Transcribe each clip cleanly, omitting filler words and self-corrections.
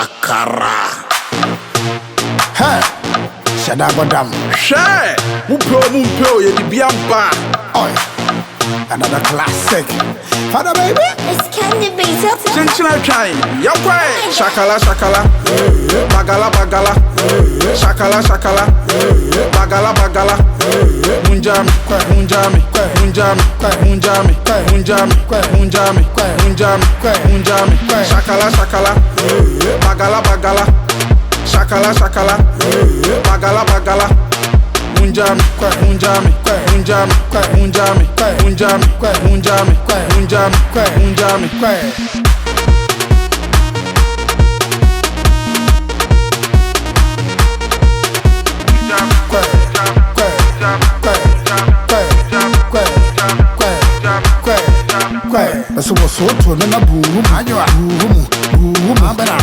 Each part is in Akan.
Shakara. Hey, Shadagodam. Share. Mumpo, you the biamba. Oi, another classic. Father baby. It's candy baby. Chinchina trying. Yakwe. Shakala. Bagala. Shakala. Bagala. Munjami. Shakala. Bagala. Shakala. Bagala. Munjami. So what's so to na boom,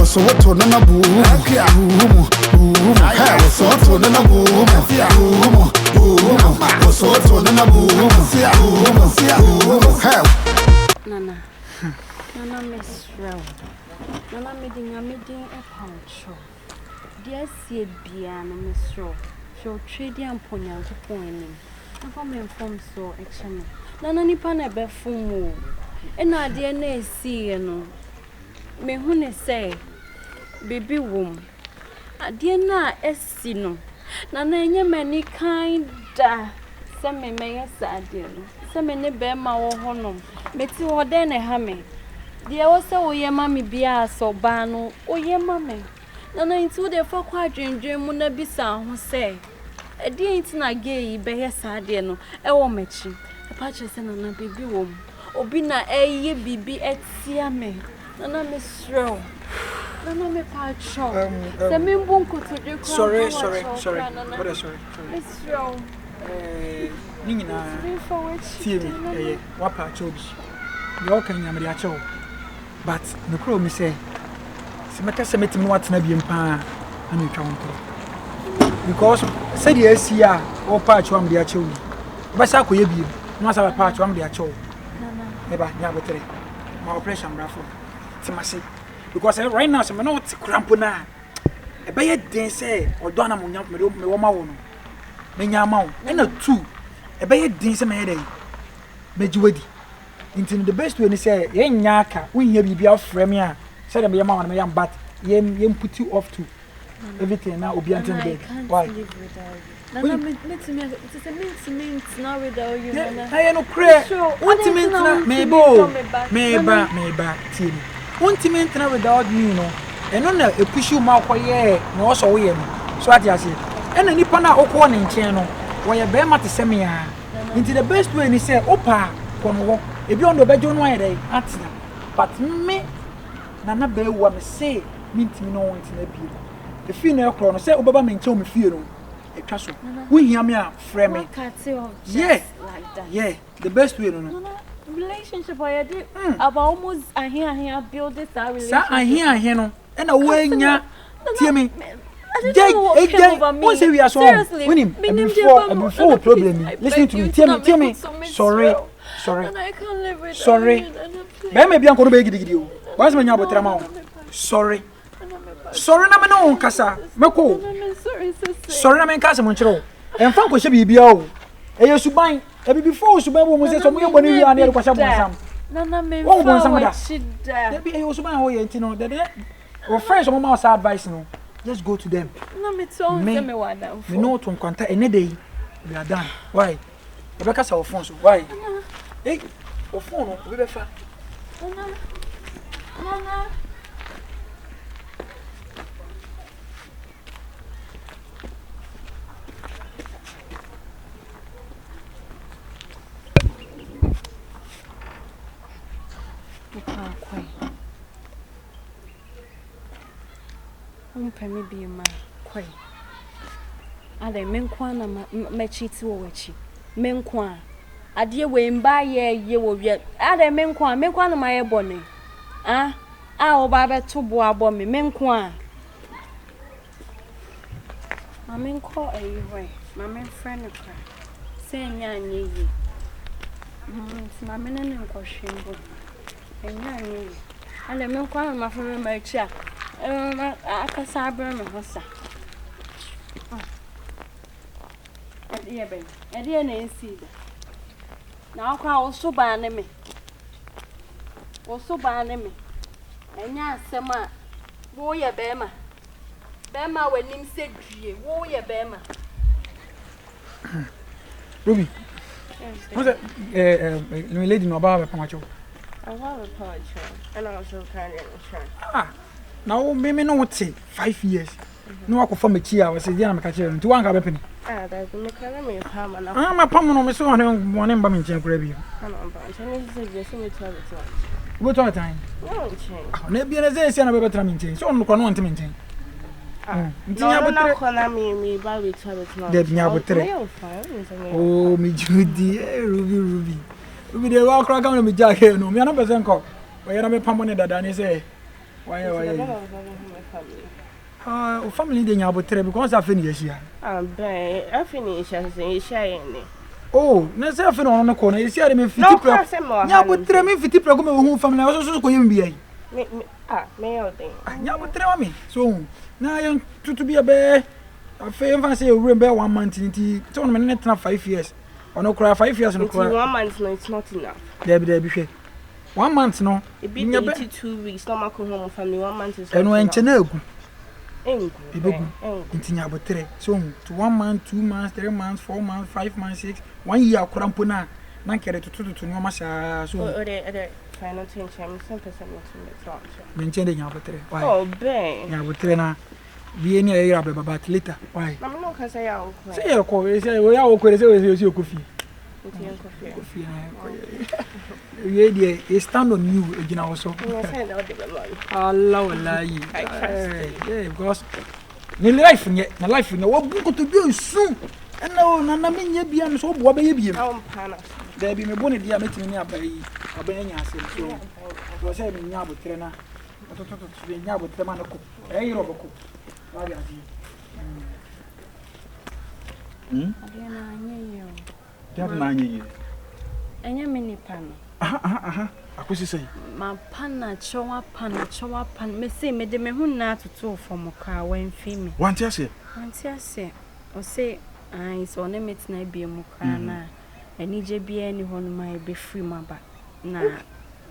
so what to na boom, so to na boom, so to na boom, Nana Miss Row. Nana meeting a poncho. Dear see Biana Miss Row. Show trading and ponya to pointing. And from him from so action. Nana nipan a befumo. And I dear see no. Me hune say, baby womb. I dear na esino. Nana any many kind some may sad. Some many bear my honum. Betty or then a hammy. Dear was so ye mammy be so bano, or ye mammy. Nana into the for quadrant dream would be sound who say. A dear it's not gay, be sad, no, a womachi. A patches and a baby womb. Obina ye bibi et siame. Nana Miss Row. Nana me patcho. The mimbunko to do. Sorry. What a sorry. Miss Row. Nina, theory, what part chose? You're can yam the actual. But the crow me say, Semaka Semit what's never in pa and you count. Because said yes, yeah, or part one the actual. But I could be, must have a part one the actual. Never, never, my operation raffle. Timasi. Because right now, some not crampona. A bay day say, or Donna Munyam, me woman. Menyamau, and a two. A bay dinner made a Mejuedi. Into the best way to say, Yen Yaka, we hear be off Fremia, said a young but yen put you off to everything now will be until bed. Why? It's a mince now without you. I no prayer. Want to maintain maybe, Timmy. Want to maintain without me, no, and on a push you mouth for ye, no, also we so I say. And any pana or corning channel, where a bear mat is semi into the best way, and he said, Opa, Conwo, if you're on the bedroom, why they answer. But me, Nana Bear, what say, meet me no one in the people. The female chrono said, Obama may tell me fear. A castle. We hear me out, frame. Yeah, like that. Yeah, the best way, no. Relationship, I did about almost I hear build this relationship. I hear, no, and away, yeah, tell me. Once we are so winning before problem. Listen to me. Tell me. Sorry. Maybe I'm going to beg you. What's my number? Sorry. Na me no kasa. Meko. Sorry na me kasa monchero. En fa ko she bibia o. E yesuban. E bi before suban bo mo se so mo yebo ni wi an e kwasha bonsam. Na me fa wa chida. Debi e yesuban ho ye ntino. De our friends mo ma say advice no. Just go to them. No, me too. Me wada. Me know to contact any day. We are done. Why? Rebecca sa phone so. Why? Hey, o phone no, we be fa. Nana. Pemi be ma kwai ade menkwa na machiti wo wachi menkwa ade we mba ye wo wie ade menkwa na maye bone oba be to bo abo me menkwa ma menkwa ayi ma men friend kra se nya anya yi ma men ne nkwa hwembo enya anya yi ade menkwa na ma fere ma chi akasa abere me hosa. Ade ben. Ade na ensi da. Na akwa wo so ba ne me. Wo so ba ne me. Enya asem a wo ye bema. Bema wanim se due. Wo ye bema. Ruby. What's that? Lady no about Pamacho. I want a poetry, and I also kind of insurance. Now, maybe no what say 5 years. No, I could form a chair. I was saying, I'm a catcher to one happen. There's no kind of palm, and I'm a palm on my son, one in Birmingham, Caribbean. I'm on bunch, and this is just me to have it. What time? No change. Maybe as I say, I'm a better maintain. So I'm going to maintain. No, no, call me by which I was not. Oh, me Judy, Ruby. Ruby, they walk around with me, Jack here. No, me, I'm not a call. Why are you permanent that Danny say? Why are you? Family didn't have a trip because I finished here. I finish as a sharing. Oh, nothing on the corner. You see, I mean, 50 Yeah, but 50 program family. I was also going to be. Mail thing. Yeah, but tell me. So now I'm to be a bear. I feel if I say remember 1 month in the tournament, not 5 years. Or no cry 5 years. No cry 1 month, no, it's not enough. There be 1 month, no. It be 82 weeks. No, my home family 1 month is. And when Channel. Engu. So to 1 month, 2 months, 3 months, 4 months, 5 months, 6, 1 year. Crampona. Now carry to no massa. So final change. I'm 10% maintain your battery. Why? Oh, bang. Yeah, but trainer. Be any area about later. Why? I'm not going to say I'll say your call. Say we are okay. Say your coffee. Coffee. We stand on you again also. Allah, yeah, because the life in your life in your book to be soon. And no, none mean ye be so what be ye. There be me bonnet dear meeting me up by a benny. So was having Yabu trainer. Yabu Tramanaco. Eh, Roboco. Anya mini pan. I could say, My pan, chowa pan, me say me de me who na to two from a car when female. one tear say, or say, I saw no meet na be a mukana, and nije be anyone might be free my back. Nah,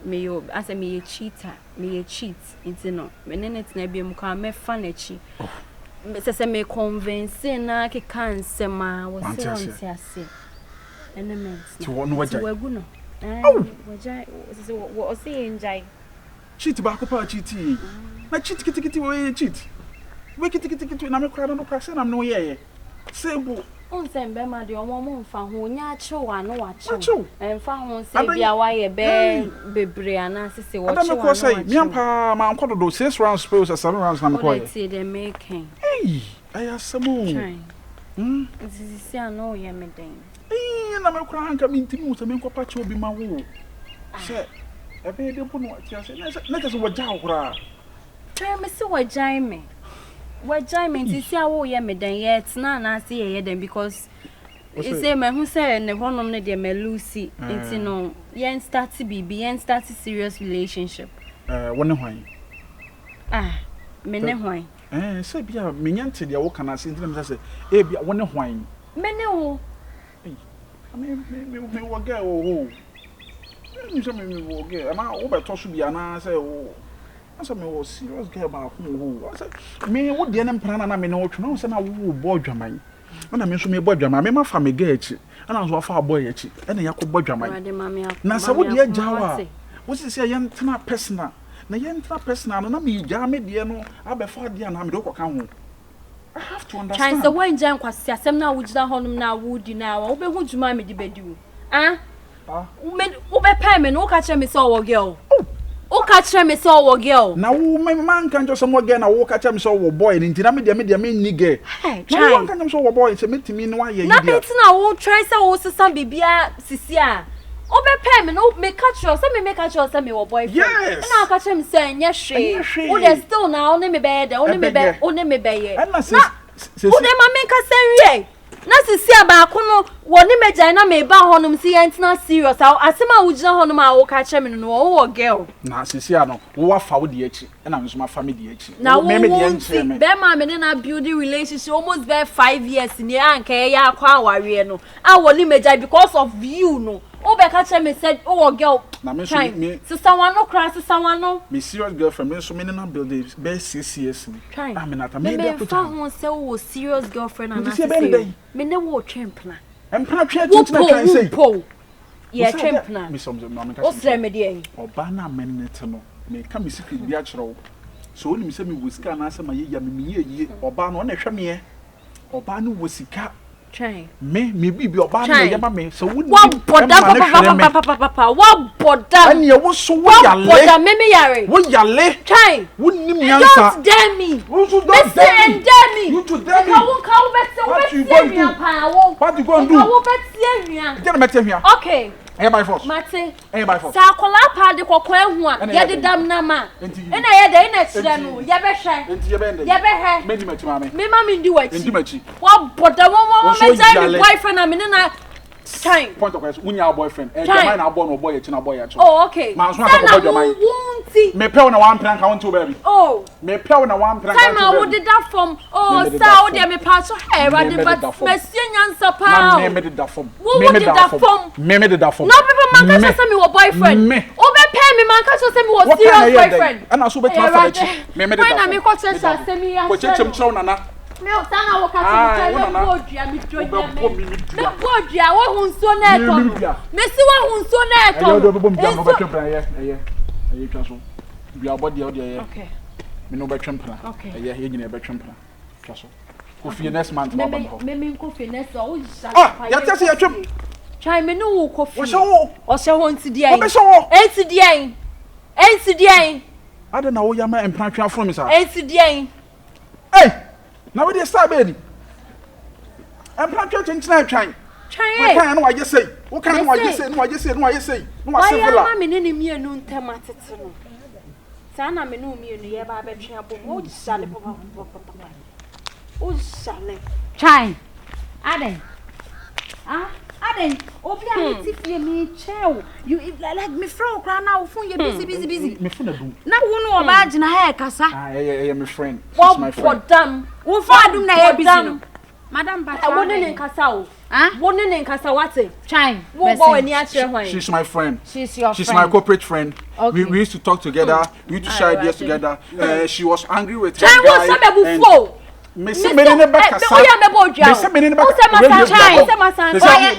me yo, as a me a cheater, me a cheat, it's no, when it's na be a muka, me fanachi. Mrs. me convince na ke can sema was say. Enemies. To one what we're gonna. Oh, what saying, Jai? Cheat back up, cheat. My cheat, kitty, way cheat. Wake it, and I'm a crowd on the person, I'm no yeah. Simple. On send Bema, the woman found who yacho and watch, and found say, why a bear, Bebriana, say, what I'm going to say. Yampa, my uncle, those 6 rounds, suppose, as 7 rounds, I'm quite. See the making. Hey, I have some more. This is no yammy. And I'm a crank coming to me to make a patch will be my wool. Sir, I paid the poor what you said. Let us watch out. Try me so what Jaime. What Jaime is how yammy then yet, none I see then because it's a man who said, and the one on the dear Lucy, it's no, yen start to be, yen start a serious relationship. Why? Ah, men why? Say, be a minion to the oak and I sent them as a one wine. Men I mean, me will go. Oh, you say me will go. I'm over to be an answer. Oh, I said, me was serious girl about who. I said, me, what the enemy plan and I mean, no, no, send a woo boy drama. When I mention me boy drama, I my family get it, and I was a far boy, and a Yaku boy drama. Now, so what dear Jawa? What's this a young personal? Na yentra personal, and I mean, Jammy, dear, no, I'll be far dear, and I'm not going. I have to understand. Chance the one jam was some now which the home now would you now, obe who you mammy the bedu. Ah, men, obe payment, no catch me saw a girl. Oh, catch me saw a girl. Now, my man can't just some again. I walk at him so a boy, and into media mean nigger. Hey, I can't show a boy, it's a meeting me no way. Nothing now, won't try so also some baby, Cecilia. Obe payment, no, make catch you, some make catch you, some your boyfriend. Yes, and I'll catch him saying, yes, she. Oh, there's still now, only me bed, only me bed, only me bed. Who them make us say, Nasi see about Kuno, Woni meja na me ba honum si entina serious. Asema wo gina honum a wo ka che me no wo girl. Na sisia no wo afa wo de echi na me so ma fa me de echi. Na me de enche me. Be ma me na building relationship almost be 5 years ni anka ya akwa aware no. A woni meja because of you no. O be ka che me said wo girl. Na me so me sister one no cry sister one no. Me serious girlfriend me so me na build be 6 years ni. I mean at me be fa ho say wo serious girlfriend and me ne wo twempna. Empana twa tintina kan say. Yeah, twempna. Me some no me ka. O sre me de. Oba na menete no. Me ka me secret bi a kyerɛw. So oni me say me wosika na asa ma ye ya me ye oba no na hwɛ me ye. Oba no wosika. Try. Me bibi oba na ye ma me so woni. Wa boda papa. Wa boda. Ani e wo so wo yale. Boda me yare. Wo yale. Try. Woni mi ansa. Don't dare me. Don't dare me. You to dare me. What you going to do? What you going to do? Get me here. Okay. Hey by force. Mate. Hey by force. Sa kola pa de kokwa ehu a ye de dam na ma. Ena ye de ina kire no. Ye be hwe. Enti ye be ndey. Ye be hwe. Me di machi mame. Me ma me ndi wachi. Ndi machi. Wa boda wo me tell me boyfriend na me na time. Point of question. Unya boyfriend. Eh jamai na abo no boy ye chi na boy ye cho. Oh okay. Ma so akọ jamai. Me pe na one prank want to baby. Oh. Me pe na one prank. Time I would that from. Oh, so dey me pass so hair but me see nyansa pa. Me did that from. Me did that from. Me did that from. No people man catch say me wo boyfriend. O be pay me man catch say me wo serious boyfriend. And I so be transfer echi. Me did that. When na me catch say me ya. Ko chechem chro nana. Me o sana wo catch me tell me bodua me drodua me. Me bodua wo hunso na eto. Me si wo hunso na eto. Ayo do be bom dia no be twempra ye. Aye twa so. We are body o dey. Okay. Me no be twempra. Okay. Aye ye nyina be twempra. Twa so. Ko fi next month ba ba ho. Me ko fi next o jisa. Ah, ya tell say ya twem. Try me no wo ko fi. Wo se wo. O se wo ntidi ai. Wo be se wo. Ntidi ai. Ntidi ai. Ade na wo ya ma empra twa from me sa. Ntidi ai. Hey! Na we dey start be ni. Empra twa chinchina twan. Try We kan no wa je say. Wo kan no wa je say, no wa je say, no wa je say. No wa say vela. Why am I me ne mienu ntem atete no? Sa na me no mienu ye ba be twa bo. Wo jale papa. O jale. Try. Aden. Ah, Aden. Obi a ti fie me chew. You like me friend kra na wo fun ye busy. Me phone adum. Na wo no oba agina ha kasa. Ah, yeah, my friend. Wo She's my friend. podam. Wo fa adum na ye busy no. Madam Bata. Wo ne nkasa o. Ah? Wo ne nkasa wate. Try. Wo go ani a kire hwan. She's my friend. She's your She's friend. my corporate friend. Okay. We used to talk together. We used to share ideas together. She was angry with her Try wo sabe bu fo. Me se me ne ba kasa. O ya me bo dua. Me se me ne ba. O se masan. O se masan.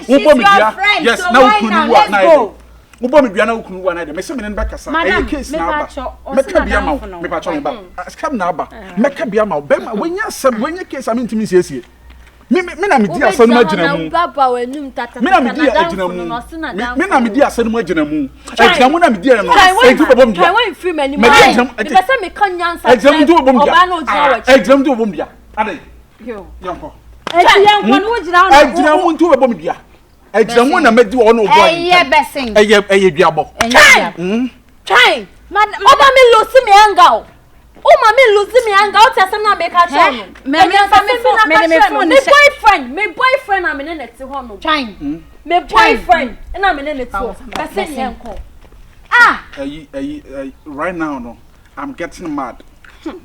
She's your friend. Yes, so now why ukunu now? wa Let's na go. ide. Ubo me dua na ukunu wa na ide. Me se me ne ba kasa. Madam, case me na pa ba. cho, o Me se ka bia ma. madam for Me pa cho me ba. Scam na ba. Me ka bia ma. Be ma wenya sam wenya case am ntimi siesie. Me na me di asanu agina mu. Baba wenum tata. Me na me di agina mu. Me na me di asanu agina mu. Agina mu na me di no. Enti bobom dia. Try when free many Me money. agina mu. Me pesa me kan nyansa. Agina mu do bobom dia. Oba no jina wachi. Agina mu do bobom dia. Ade. Yo. Yanko. Eti yan ko no jira na. Agina mu do bobom dia. Agina mu na me di ono go. Eye besin. Eye duabo. Try. Oba me lose me anga. O ma me lose me anga. O tell na me ka try. Me boyfriend na me ne neti ho no. Try. Me boyfriend na me ne neti ho. Bese yenko. Ah, Right now no. I'm getting mad.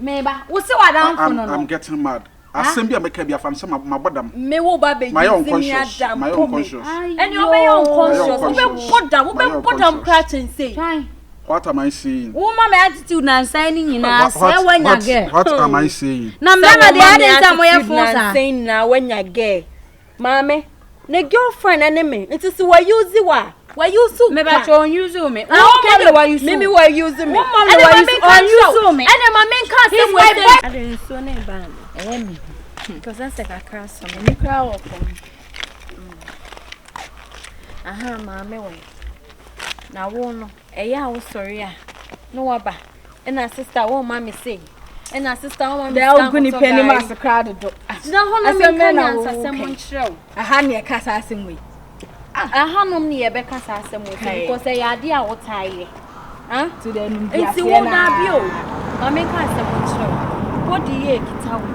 meba. Wo se wa dan fo no I'm no. getting mad. Asem bia make bia fan say my bodam. Me wo ba be My use me unconscious. adam. My unconscious. And you be unconscious. Wo be bodam cratching say. Try. What am I saying? Wo ma me attitude na nsan ni nyina se wanya ge. What am I saying? Na me na de ade nsan mo ye fo sa. Saying na wanya ge. Mame, ne girlfriend ene me. It is wa use wa. Wa use Me ba cho use me. Okay, Wo wa use. me wa use me. Wo ma me wa use me. And my main cast He's we my say. boy. I didn't so ne ban. Me. Because that's like a crash on me cry up. Aha, mame we. Na wo no. Eya wo sorry ah. No waba. And our sister wo mama say. And our sister wo mama. They all guni penny mas crowd do. Na ho na me kan answer sem nkyerɛw. Aha ne kasa asem we. Aha no me ye be kasa asem we because e yade a wo taaye. Ah? To the num Enti wo na bi o. Mame kan asem nkyerɛw. What do you kita wo?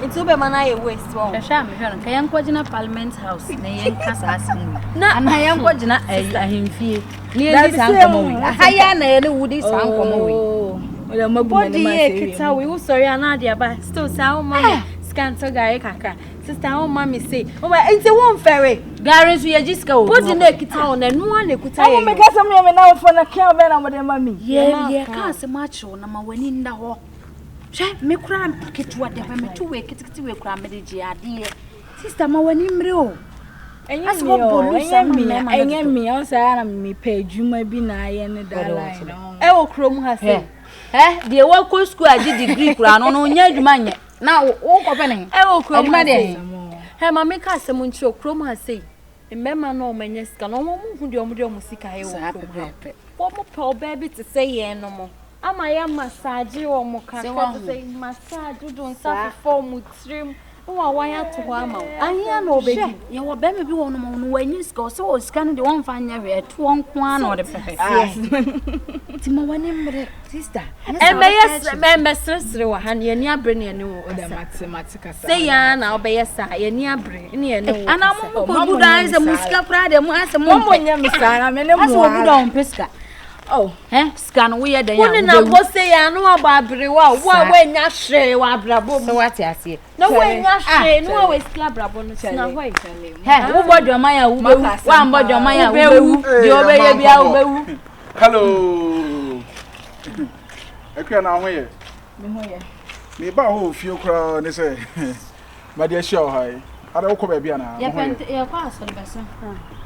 It's over man I waste one. Hwehwe me hwe no ka yankogina parliament house na yenkasa asem na na yankogina ahemfie ne yedi sankomo wi ahaya na ye ne wudi sankomo wi Ola mabu ne ma say kita we sorry anade aba still say how mama scan to gare kaka sister how mama say o ma enti won fere gare so ye jiska o body na kita o na no na kuta ye o me ka sam me na fo na ka be na mo de mami ye ka se ma cho na ma wani nda ho hwe me kura ketuwa de ba me to we kitikiti we kura me de ji ade sister ma wani mre o enye mi o say na mi pe adwuma bi na aye ne da line no e wo krom ha say de wa ko school agi degree kura no no nya adwuma nye na wo ko pene e wo krom adwuma de he ma me ka se mo nchi krom ha sei mmema no manya sika no mo hu de omo sika he wo krom wo mo pe oba bi te say ye no mo ama ya massage wo mo ka say massage do nsa fo mo trim wo wa ya to ama ahia na obedi ye wo be me bi wo no mo no wanyi sika so o sika no de won fa nya we to won kwa na o de pepe ti mo wani mre sister me sresre wa han ye ni abre ne ne wo da mathematics say ya na obe yesa ye ni abre ne ne wo ana mo ko buda ze musika pra de mo ase mo nya mi sana me ne mo ase wo buda on pesika oh scan we ye den ya wo na go say ya no ababre wa nya hwe wa abrabo so what ase no we nya hwe no we skla brabo no na hwe wo bodo man ya wo bewu wa bodo man ya wo bewu de obeye bia wo bewu hello ekwe na ho ye me ho ye me ba ho fie kra ne se ma de show hai ada wo ko ba bia na ye pente ye kwa asori besa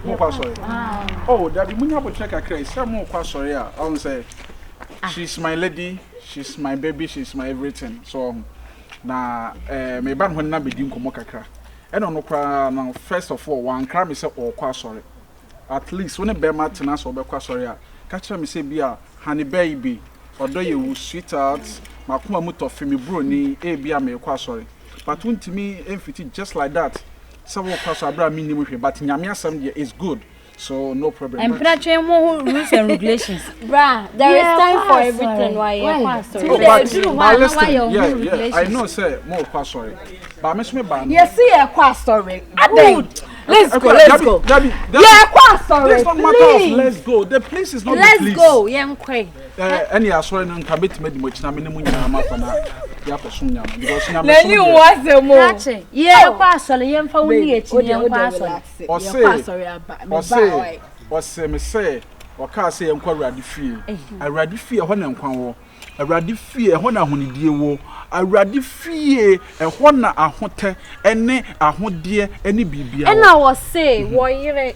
mo kwa sorry oh daddy munya bo check akra say mo kwa sorry a on say she's my lady, she's my baby, she's my everything. So na me ban ho na bedi nkomo kakra e no kra na first of all one kra me say o kwa sorry at least when be ma tena so be kwa sorry a ka kira me say bia honey baby odo ye wu sweetheart makoma mutofe me bro ni e bia me kwa sorry but untimi emfiti just like that. So what pass abra minimum but nyame asem there is good, so no problem. And pretty more rules and regulations. Bra, there is time for everything. I know say more pass sorry but me ban yes see a kwa story Good. Let's go yeah kwa story let's go the place is not let's the place. Go yankwe any asori no nka beti medi mo china me ne mu nyina ma fa na ya koso nyama because nyama na ni wase mo Ache ye kwa asole ye mfa woni ye chi ye kwa asole o say me say o ka say ye nkwa awrade fie ho na nkwa wo awrade fie ho na ahonidie wo awrade fie ho na ahote ene ahode ene bibia and I was say wo yire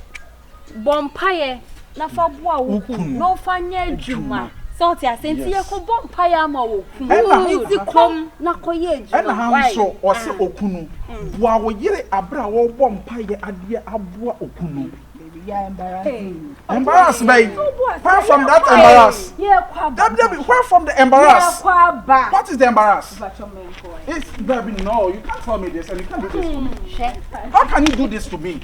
bompaye na fa boa wo no fa nya adwuma so ti asenti ye ko bompaye ama wo ku kom na ko ye adwuma ena han so o se okunu boa wo yire abra wo bompaye ade aboa okunu. yeah Embarrass, babe. Where from that embarrass? Where from the embarrass? What is the embarrass? It's baby. No, you can't tell me this, and you can't do this to me. How can you do this to me?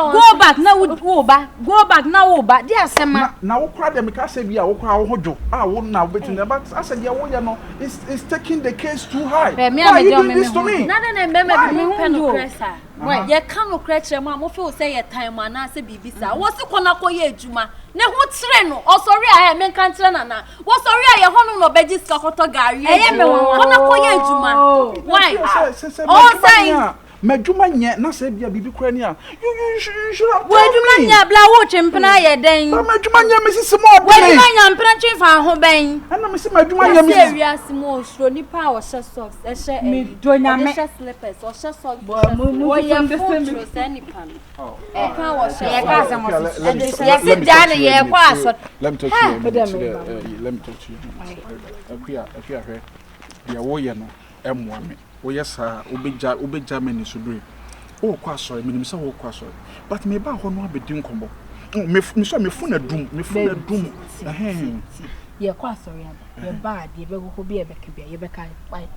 Go back now, go back now, dear Sema. Now, cry them because say we are hojo. I won't now between them, but I said, yeah, no, it's taking the case too high. Why are you doing this to me? Why ye can no crèche ma mo feel say your time na say bibisa wo se kona koye adwuma ne ho kire no o sorry a me kan kire na wo sorry a ye ho no no beji ska koto gari e me kona koye adwuma why oh say Medjuma nye na se bia bibi kura ni a you should have medjuma nya bla wo twempena ye den medjuma nya me sisi mo de medjuma nya mpena twemfa ho ben ana me si medjuma nya me serious mo sro ni pa o she socks e she me do nya me slippers o she socks mo ye phone any pan e pa o she ye ka se mo ye si dan ye kwa so let me talk to you let me talk to you akua hwe ya wo ye no emwa me wo yesa obeja meni sudre o kwa sorry minim se wo kwa sorry but me ba ho no abedi nkombo me so me funa dum ye kwa sorry ye bad ye be go bi e be ka ye be kai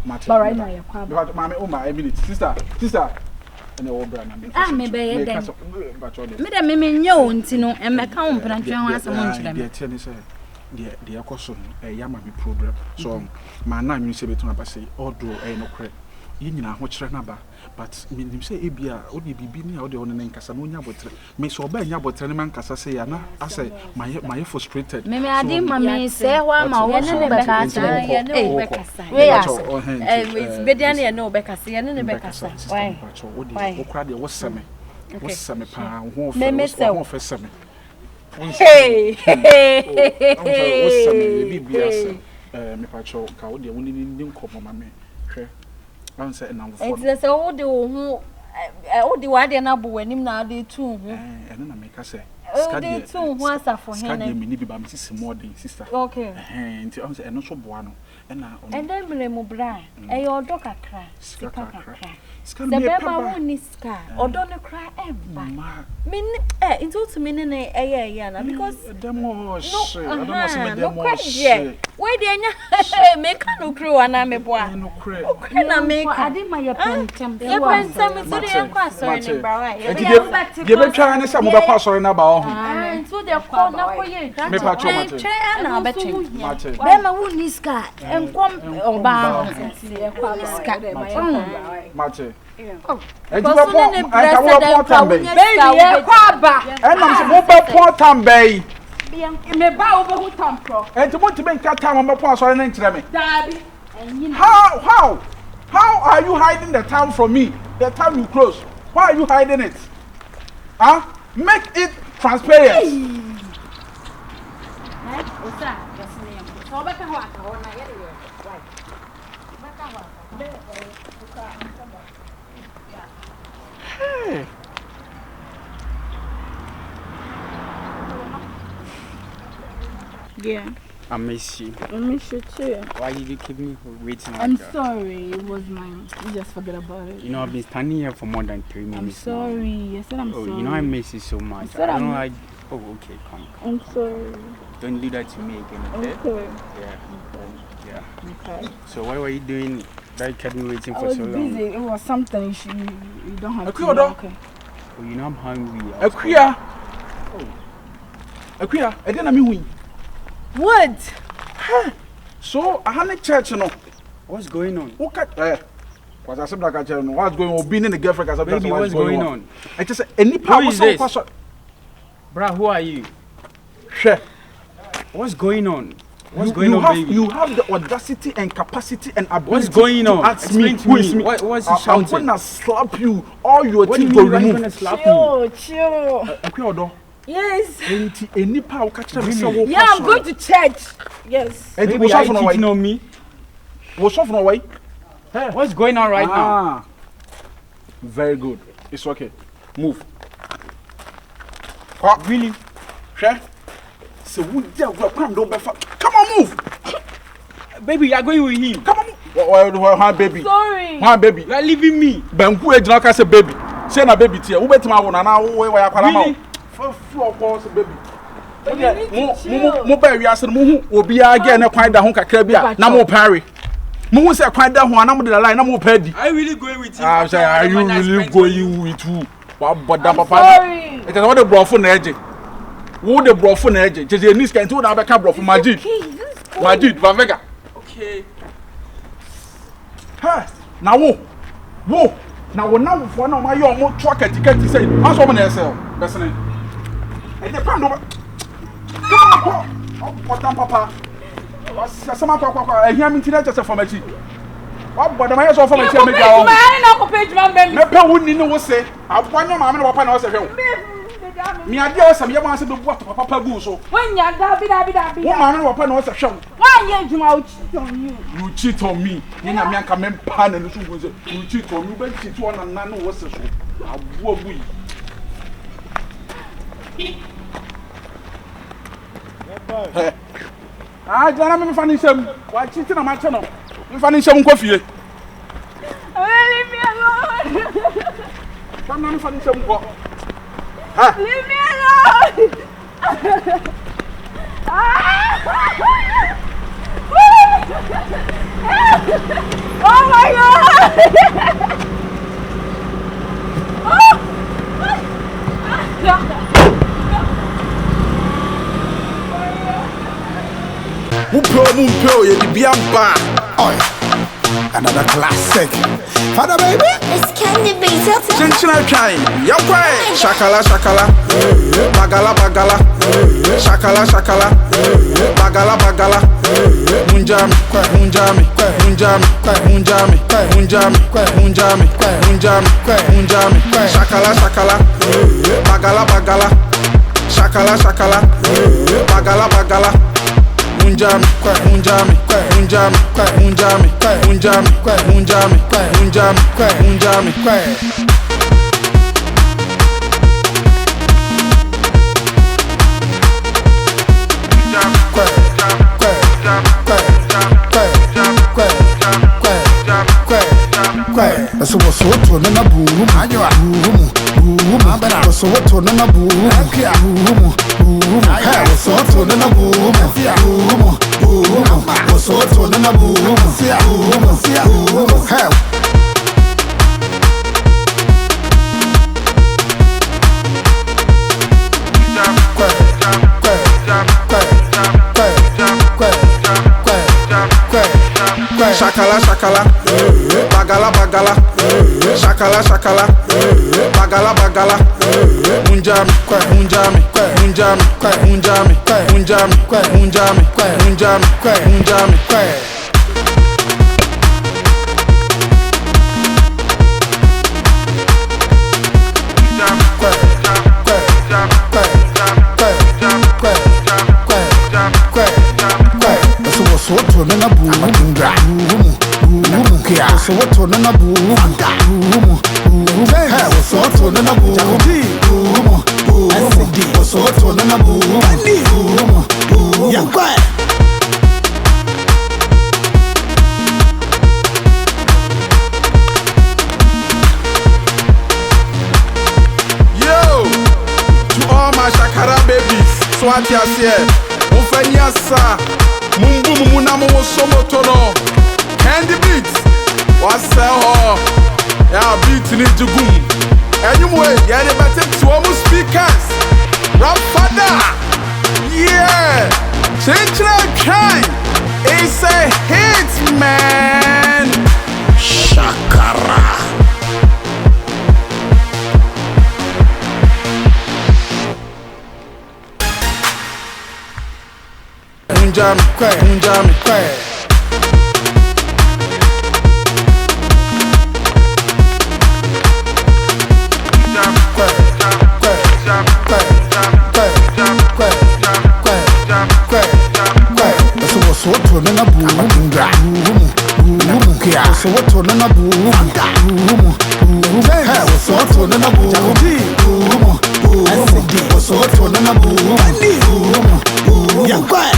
but right now ye kwa but mama o ma a minute sister ene wo bra na me be ye den me de me nya o nti no e me ka wo mpena twen ho asem nkyerem me tie ni se the question yama be problem so ma na me say betun aba say odo no kre yi nyina ho kire na ba but me say ebia odi bibi ni a odi ono nkasa no nya botre me so ba nya botre ne man kasa say ya na ase my frustrated me adi ma me say wa ma wo so be kasa ya ne wo be kasa we it's bedian ya ne wo be kasa ya ne be kasa why odi wo kra de wo seme wo seme pa ho fe seme hey wo seme bibi ase me pa cho ka wo de wo ni nkomo ma me hwe an say na wo fo it's say wo de wo de wa de na bo wanim na de tu ho na me ka say de tu ho asafo he na me ni bi ba me sisi modern sister okay nti an say eno so boa no na and then me mo bra e yo do kakra sika kakra ska me ba wo ni ska odo ne kra emba me into to me ne na because demo shit I don't know say me demo shit we de nya me ka no kro ana me boa no kre na me ka ade ma ye pentem ye pentem so de ye kwa sorry ne bra wa ye be twa ne say mo be kwa sorry na ba ho into de ko na ko ye me pa cho mate twa na be twa mate be ma wo ni ska enkom oba ska mate Baby, kwaba. I'm so important bay. Me ba obo hu tampro. And to want to make time on my point so I didn't me. Dabi. How are you hiding the time from me? The time you close. Why are you hiding it? Huh? Make it transparent. Hey. Yeah. I miss you. I miss you too. Why did you keep me waiting like I'm that? sorry, it was mine. You just forget about it. You know, I've been standing here for more than 3 minutes. I'm sorry. Now. I said I'm sorry. You know, I miss you so much. I said I don't know. Oh, okay, come. I'm sorry. Don't do that to me again, okay? Okay. Yeah. Yeah. Okay. So, what were you doing that you kept me waiting for I was so long? busy. It was something you don't have to know. Okay. Oh, you know, I'm hungry. Akuya. Akuya, I didn't mean win. What? So, I had a church, you know. What's going on? Okay. What's I said like I tell you, what's going on? Being in the girlfriend, Baby, what's going on? I just said, any power is this? So Bruh, who are you? Sure. What's going on? What's going on, baby? You have the audacity and capacity and ability. What's going on? To ask me who is me. What's he shouting? I'm gonna slap you. All your what teeth do you will mean? remove. Gonna slap me? Chill. Yes. Any power catch them. Yeah, I'm going to church. Yes. And baby, are you cheating on me? What's off no way? What's going on right now? Very good. It's okay. Move. Really? Sure. So come on, move. Baby, you are going with him. Come on, move. Why, baby? Sorry. Why, baby? You are leaving me. Benku ejina ka say baby. Say na baby tie. Wo betima wo na na wo ya kwara ma. Really? Floor call say baby. Mo ba wi ase mo hu obi a ge na kwan da ho kakra bi a na mo pare. Mo hu say kwan da ho na mo de line na mo pa di. Are you really going with him? I'm saying, are you really going with who? But papa. Sorry. It is what the brofo na eje. Wo the brofo na eje. Je ni scan to na be ka brofo Majid. Majid Van Vega. Okay. Ha, na wo. Na wo na wo fo na ma yo mo twa katikati say. How so mo na sell? Besene. E dey pan do. Come on. What papa? Sama kwa ehia mi ntira chese for machi. Wa boda ma yeso for machi me ga wo. Na ko page man be Me pe woni ni wo se. Abwanyo ma me na papa na wo se hwe. Mi ade o sam ye ma se be buato papa gu so. Wanya dabi. Wo ma me na papa na wo se hwe. Wanya juma o cheat on you. You cheat on me. Ni na me anka me pa na no so go say you cheat on me. Be cheat on na no wo se so. Abu abu yi. Jana me fa ni nsem. Wa cheat na ma che no. Me fa ni nsem nko fie. Leave me alone. Fa na me fa ni nsem nko. Ha. Leave me alone. Oh my God. Mumpeo, ye di biamba. Oi, another classic. Father baby, It's candy beats. Chinchina chai, yakwe. Shakala, shakala. Bagala, bagala. Shakala, shakala. Bagala, bagala. Munjami, munjami, munjami, munjami, munjami, munjami, munjami, munjami. Shakala, shakala. Bagala, bagala. Shakala, shakala. Bagala, bagala. Munjami, munjami, munjami, munjami, munjami, munjami, munjami, munjami. so what's so to na boom, boom, so what to na boom, boom, hey, what's so to na boom, boom, what's so to na boom, hey. Shakala, shakala, bagala, bagala, shakala, shakala, bagala, bagala, munjami, munjami, munjami, munjami, munjami, munjami, munjami, munjami. So what to na boom, so what to na boom, hey, what's so to na boom, so what to na boom, yeah, quiet. Yo, to all my Shakara babies, Swati Asie, Ufanyasa. Mumbu munamu somotono Candy beats Waseo Ya beat ni jugum Anyway, ya de better to almost speakers Rap father Yeah Change kind It's a hit man Shakara. Munjami, munjami, so what to na boom, so what to na boom, hey, what's so to na boom, so what to na boom, yeah, quiet.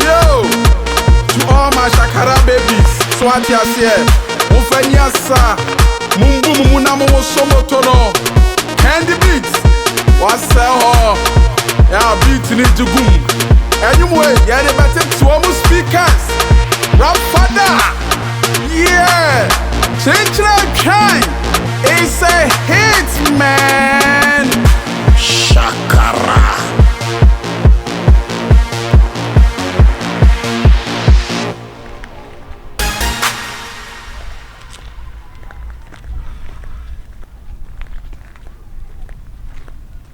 Yo, to all my Shakara babies, Swati Asie, Ufanyasa, Mumbu munamu somotono, Candy beats, Waseo, Ya beat ni jugum, Anyway, ya de better to almost